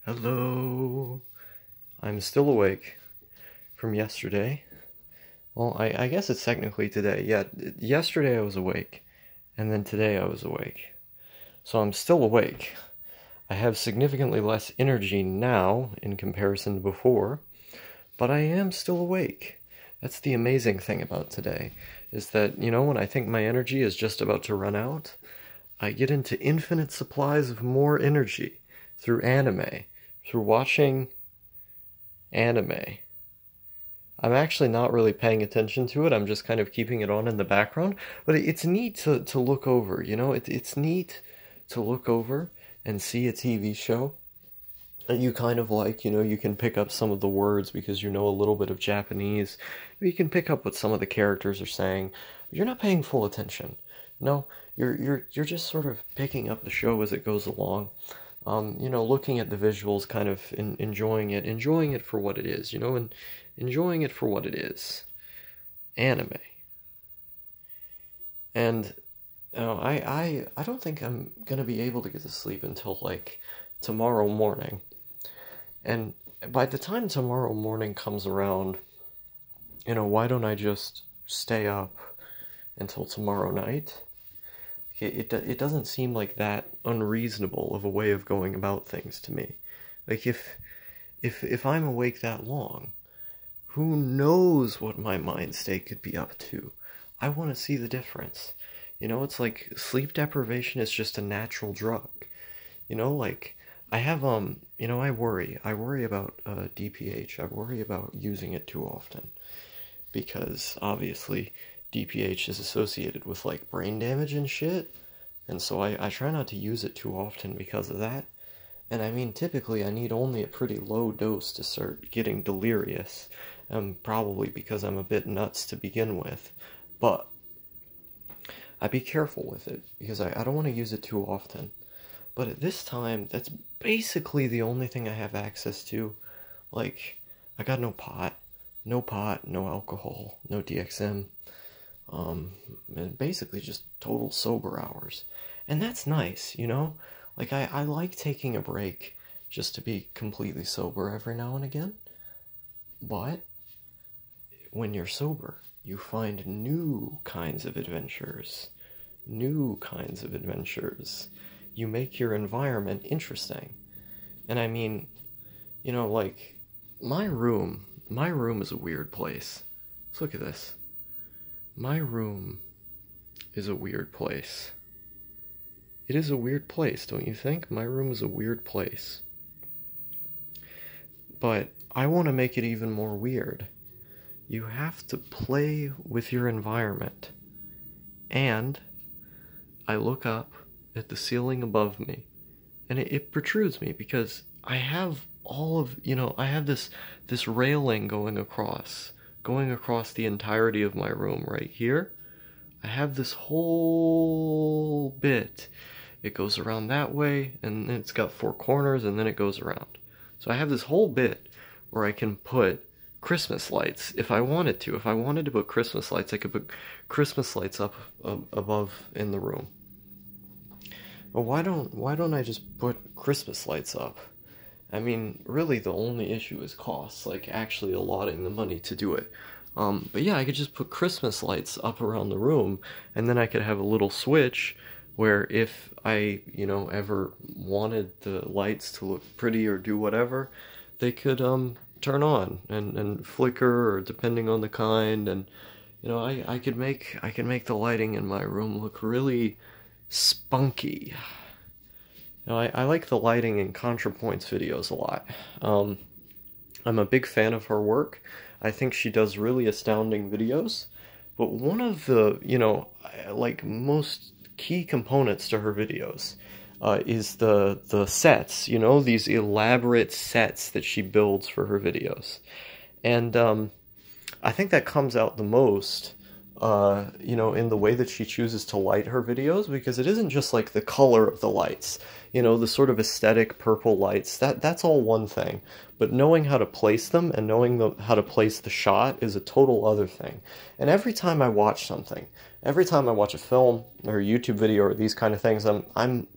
Hello. I'm still awake from yesterday. Well, I guess it's technically today. Yeah, yesterday I was awake, and then today I was awake. So I'm still awake. I have significantly less energy now in comparison to before, but I am still awake. That's the amazing thing about today, is that, when I think my energy is just about to run out, I get into infinite supplies of more energy through anime, through watching anime. I'm actually not really paying attention to it. I'm just kind of keeping it on in the background. But it's neat to look over, it's neat to look over and see a TV show that you kind of like, you can pick up some of the words because you know a little bit of Japanese. You can pick up what some of the characters are saying. But you're not paying full attention. No, you're just sort of picking up the show as it goes along. Looking at the visuals, kind of enjoying it for what it is, and enjoying it for what it is. Anime. And I don't think I'm gonna be able to get to sleep until like tomorrow morning. And by the time tomorrow morning comes around, why don't I just stay up until tomorrow night? It doesn't seem like that unreasonable of a way of going about things to me. Like if I'm awake that long, who knows what my mind state could be up to? I want to see the difference. It's like sleep deprivation is just a natural drug. Like I have I worry about DPH. I worry about using it too often because obviously DPH is associated with like brain damage and shit, and so I try not to use it too often because of that. And I mean, typically I need only a pretty low dose to start getting delirious, probably because I'm a bit nuts to begin with, but I be careful with it because I don't want to use it too often. But at this time, that's basically the only thing I have access to. Like, I got no pot, no alcohol, no DXM, and basically just total sober hours. And that's nice, Like, I like taking a break just to be completely sober every now and again. But when you're sober, you find new kinds of adventures. New kinds of adventures. You make your environment interesting. And I mean, like, my room is a weird place. Let's look at this. My room is a weird place. It is a weird place, don't you think? My room is a weird place. But I want to make it even more weird. You have to play with your environment. And I look up at the ceiling above me, and it protrudes me because I have all of, I have this railing going across the entirety of my room right here. I have this whole bit. It goes around that way, and it's got four corners, and then it goes around. So I have this whole bit where I can put Christmas lights if I wanted to. If I wanted to put Christmas lights, I could put Christmas lights up above in the room. But why don't I just put Christmas lights up? I mean, really the only issue is costs, like actually allotting the money to do it. But yeah, I could just put Christmas lights up around the room, and then I could have a little switch where if I, ever wanted the lights to look pretty or do whatever, they could turn on and flicker, or depending on the kind, and I could make the lighting in my room look really spunky. I like the lighting in ContraPoints videos a lot. I'm a big fan of her work. I think she does really astounding videos. But one of the, like most key components to her videos is the sets, these elaborate sets that she builds for her videos. And I think that comes out the most in the way that she chooses to light her videos, because it isn't just like the color of the lights, the sort of aesthetic purple lights, that's all one thing, but knowing how to place them and knowing how to place the shot is a total other thing. And every time I watch something, every time I watch a film or a YouTube video or these kind of things, I'm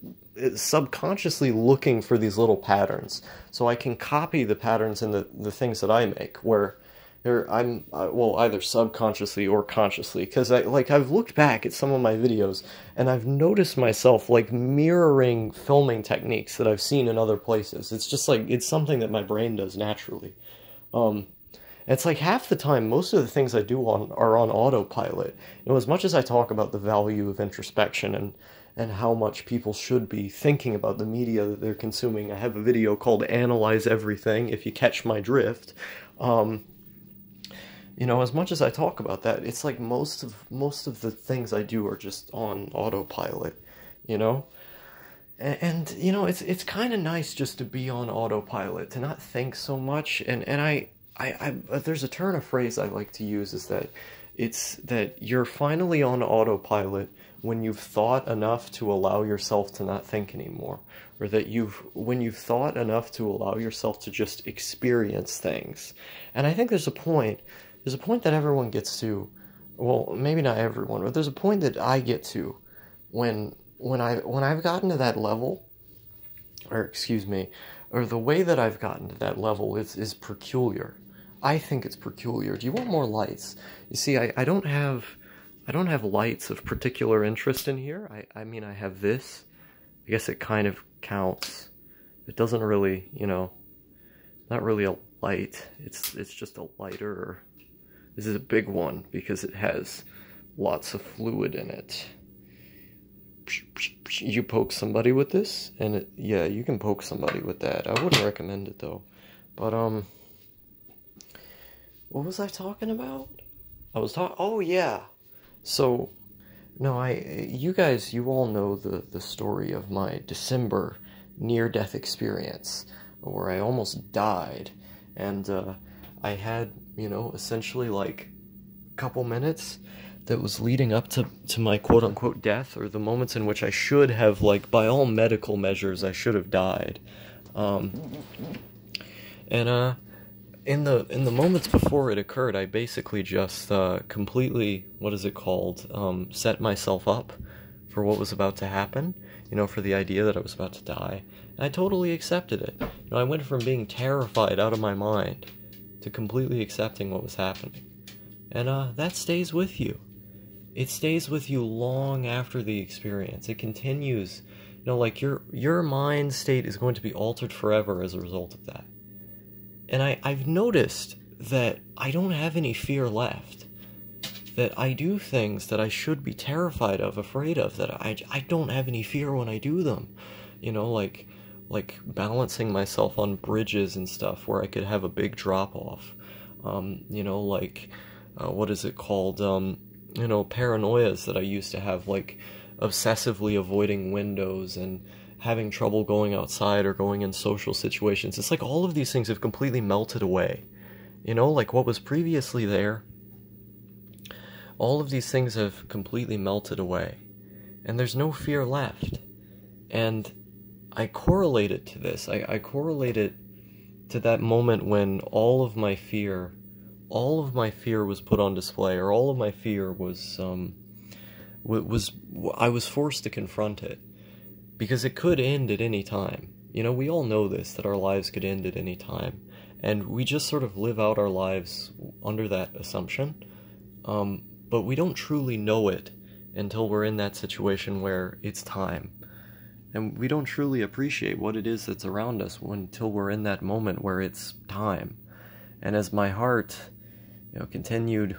subconsciously looking for these little patterns, so I can copy the patterns in the things that I make, where I'm well, either subconsciously or consciously, because I've looked back at some of my videos and I've noticed myself like mirroring filming techniques that I've seen in other places. It's just like it's something that my brain does naturally. It's like half the time, most of the things I do are on autopilot. As much as I talk about the value of introspection and how much people should be thinking about the media that they're consuming, I have a video called "Analyze Everything," if you catch my drift. As much as I talk about that, it's like most of the things I do are just on autopilot, you know? And it's kind of nice just to be on autopilot, to not think so much. And there's a turn of phrase I like to use, is that it's that you're finally on autopilot when you've thought enough to allow yourself to not think anymore, or that when you've thought enough to allow yourself to just experience things. And I think there's a point that everyone gets to, well, maybe not everyone, but there's a point that I get to when I've gotten to that level, or excuse me, or the way that I've gotten to that level is peculiar. I think it's peculiar. Do you want more lights? You see, I don't have lights of particular interest in here. I mean, I have this. I guess it kind of counts. It doesn't really, not really a light. It's just a lighter. This is a big one because it has lots of fluid in it. You poke somebody with this, and yeah, you can poke somebody with that. I wouldn't recommend it though. But what was I talking about? Oh yeah. So, no, you all know the story of my December near-death experience, where I almost died, and I had, essentially like a couple minutes that was leading up to my quote-unquote death, or the moments in which I should have, like, by all medical measures, I should have died. In the moments before it occurred, I basically just completely, set myself up for what was about to happen, for the idea that I was about to die. And I totally accepted it. I went from being terrified out of my mind to completely accepting what was happening. And that stays with you. It stays with you long after the experience. It continues, like your mind state is going to be altered forever as a result of that. And I've noticed that I don't have any fear left. That I do things that I should be terrified of, afraid of, that I don't have any fear when I do them. Like balancing myself on bridges and stuff where I could have a big drop off. What is it called? Paranoias that I used to have, like obsessively avoiding windows and having trouble going outside or going in social situations. It's like all of these things have completely melted away. Like what was previously there, all of these things have completely melted away. And there's no fear left. And I correlate it to this. I correlate it to that moment when all of my fear was put on display, or all of my fear was I was forced to confront it. Because it could end at any time. We all know this, that our lives could end at any time. And we just sort of live out our lives under that assumption. But we don't truly know it until we're in that situation where it's time. And we don't truly appreciate what it is that's around us until we're in that moment where it's time. And as my heart, continued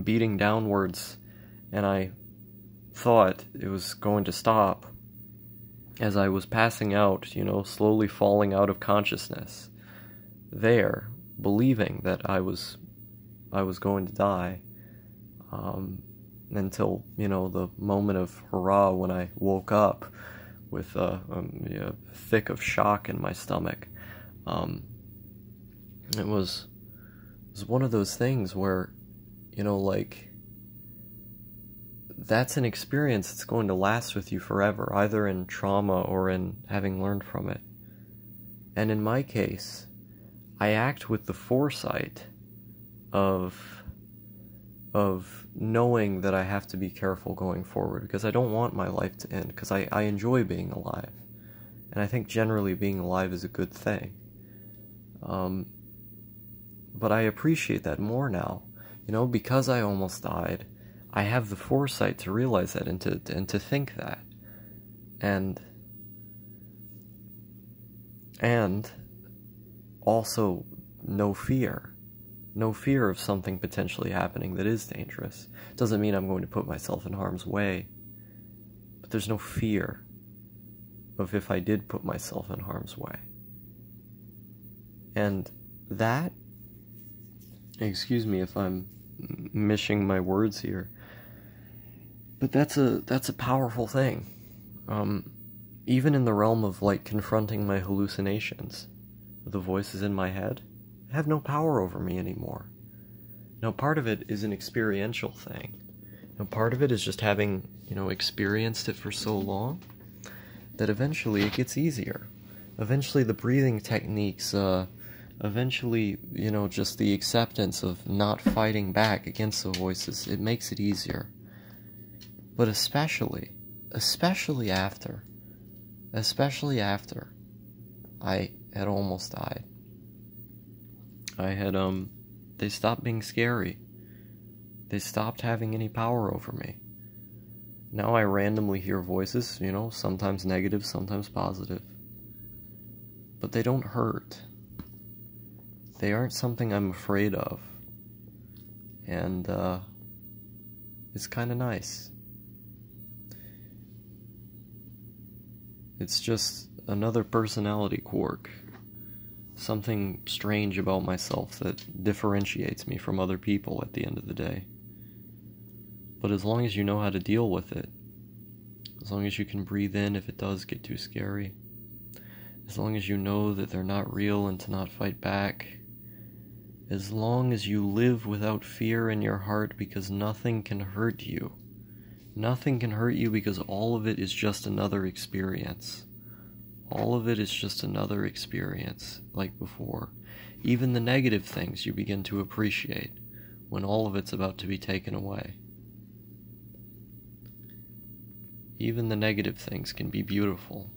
beating downwards, and I thought it was going to stop, as I was passing out, slowly falling out of consciousness, there, believing that I was going to die, until, the moment of hurrah when I woke up with a thick of shock in my stomach. It was one of those things where, that's an experience that's going to last with you forever, either in trauma or in having learned from it. And in my case, I act with the foresight of of knowing that I have to be careful going forward, because I don't want my life to end, because I enjoy being alive. And I think generally being alive is a good thing. But I appreciate that more now. You know, because I almost died, I have the foresight to realize that and to think that. And also no fear. No fear of something potentially happening that is dangerous. Doesn't mean I'm going to put myself in harm's way, but there's no fear of if I did put myself in harm's way. And that, excuse me if I'm mishing my words here, but that's a powerful thing. Even in the realm of like confronting my hallucinations, the voices in my head have no power over me anymore. Now, part of it is an experiential thing. Now, part of it is just having, experienced it for so long that eventually it gets easier. Eventually the breathing techniques, eventually, just the acceptance of not fighting back against the voices, it makes it easier. But especially after I had almost died. I had, they stopped being scary. They stopped having any power over me. Now I randomly hear voices, sometimes negative, sometimes positive. But they don't hurt. They aren't something I'm afraid of. And, it's kind of nice. It's just another personality quirk. Something strange about myself that differentiates me from other people at the end of the day. But as long as you know how to deal with it, as long as you can breathe in if it does get too scary, as long as you know that they're not real and to not fight back, as long as you live without fear in your heart, because nothing can hurt you. Nothing can hurt you because all of it is just another experience. All of it is just another experience, like before. Even the negative things you begin to appreciate when all of it's about to be taken away. Even the negative things can be beautiful.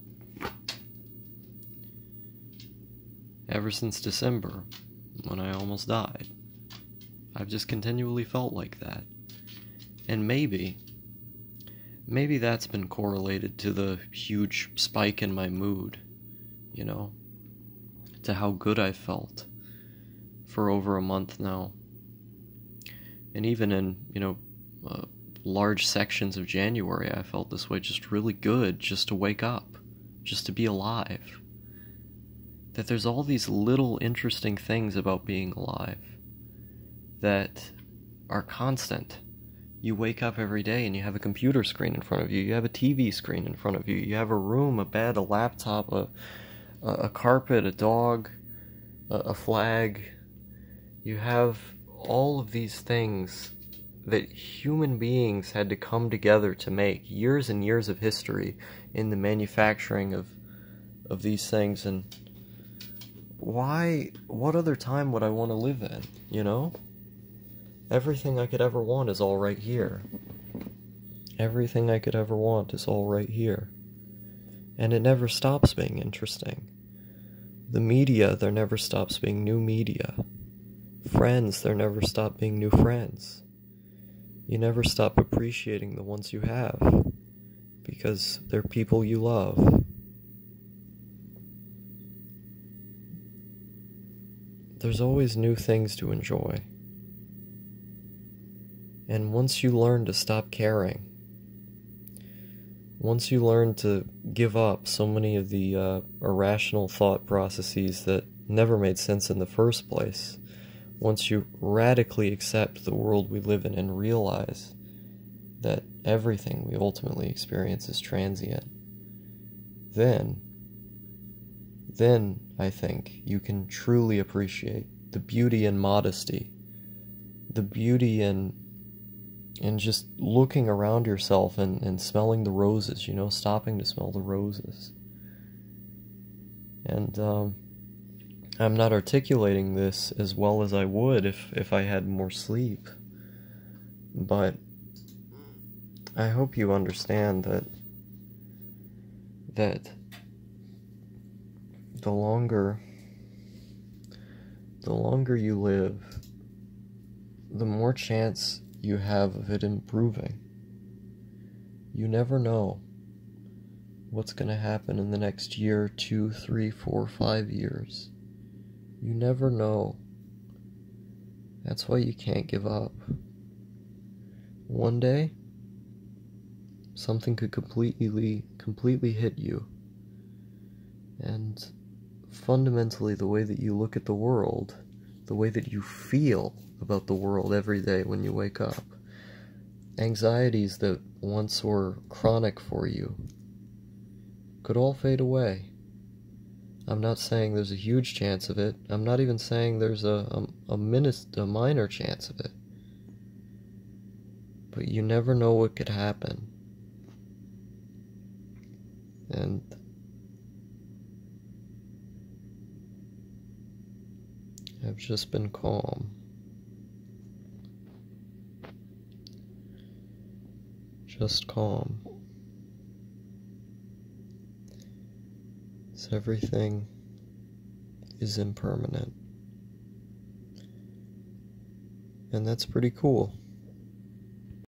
Ever since December, when I almost died, I've just continually felt like that. And maybe that's been correlated to the huge spike in my mood, to how good I felt for over a month now. And even in, large sections of January, I felt this way, just really good, just to wake up, just to be alive. That there's all these little interesting things about being alive that are constant. You wake up every day and you have a computer screen in front of you, you have a TV screen in front of you, you have a room, a bed, a laptop, a carpet, a dog, a flag. You have all of these things that human beings had to come together to make, years and years of history in the manufacturing of these things. And what other time would I want to live in, Everything I could ever want is all right here. Everything I could ever want is all right here. And it never stops being interesting. The media, there never stops being new media. Friends, there never stop being new friends. You never stop appreciating the ones you have, because they're people you love. There's always new things to enjoy. And once you learn to stop caring, once you learn to give up so many of the irrational thought processes that never made sense in the first place, once you radically accept the world we live in and realize that everything we ultimately experience is transient, then I think you can truly appreciate the beauty and modesty, the beauty in just looking around yourself and smelling the roses, stopping to smell the roses. And I'm not articulating this as well as I would if I had more sleep. But I hope you understand that the longer you live, the more chance you have of it improving. You never know what's going to happen in the next year, 2, 3, 4, 5 years. You never know. That's why you can't give up. One day, something could completely hit you. And fundamentally, the way that you look at the world, the way that you feel about the world every day when you wake up, anxieties that once were chronic for you could all fade away. I'm not saying there's a huge chance of it. I'm not even saying there's a minor chance of it. But you never know what could happen. And I've just been calm. Just calm. So everything is impermanent. And that's pretty cool.